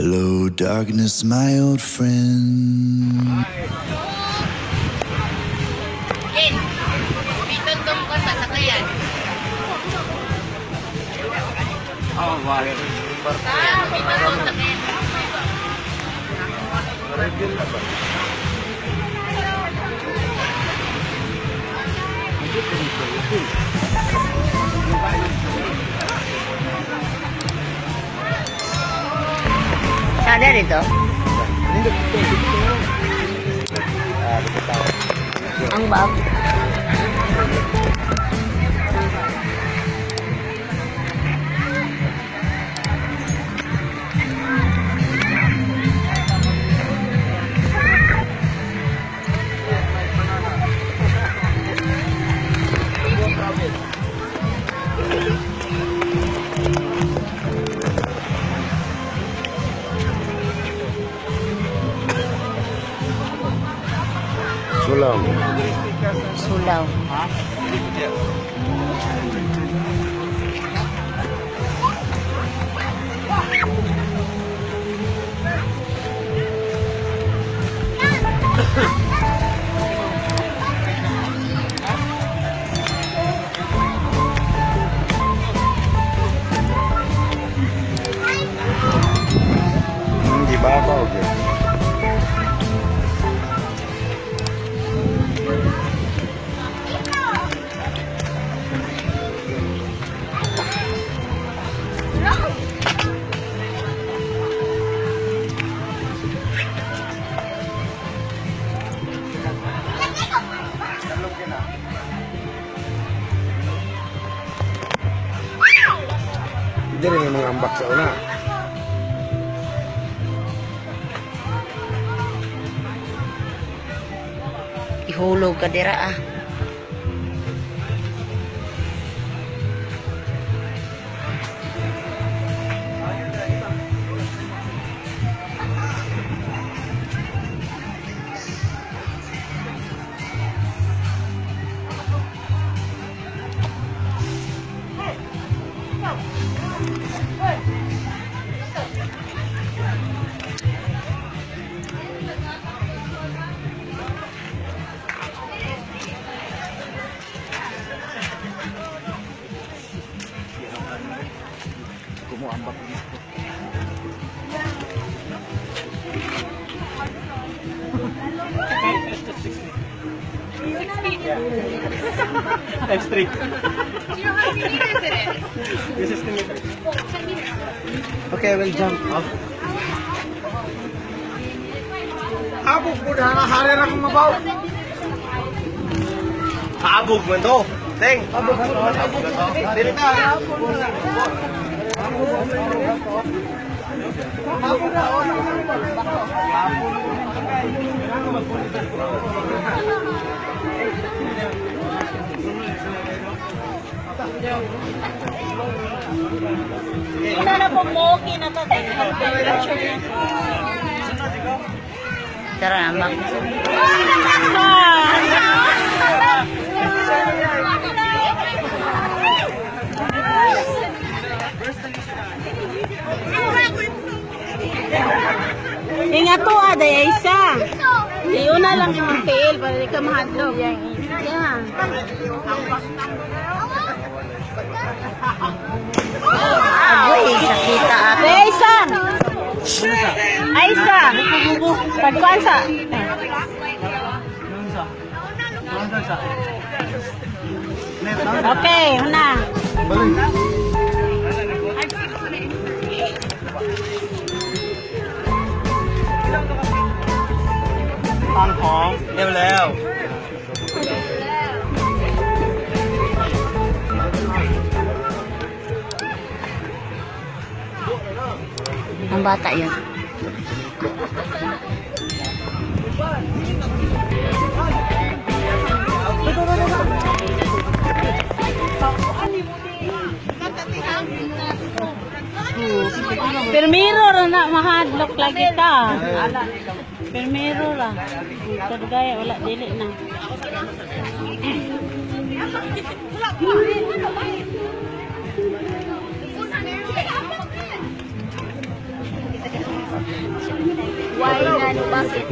Hello, darkness, my old friend. Ken, pitundong ko sa sakayan. Oh, bakit? Pitundong sa Ken. Regular na ba? Sana rito? Ang bag. Sulam. Sulaw. Di ba ako? Okay. Hindi rin yung mga ambak sa una. Ihulog ka dira ah. Kumuambak niya. Times 3. Do you know how many meters it is? This is 10 meters. 10 meters. Okay, I will jump off. Abog po na nakaharir akong mabaw. Abog mo to. Teng. Abog mo to. Dito ka. Ina na po mo, kinatagay. Tara, mak. Ingat to ada isa. Iuna lang yung magtiil para di ka mahadlog. Yan. Agoy, sakita ate. Aisa! Aisa! Pagpansa. Okay, una. Ang hong. ร็ว Ang bata yun. Permiro na mahadlok lagi ta. Permiro ra. Kadugaya wala dili na. Why nga no bakit?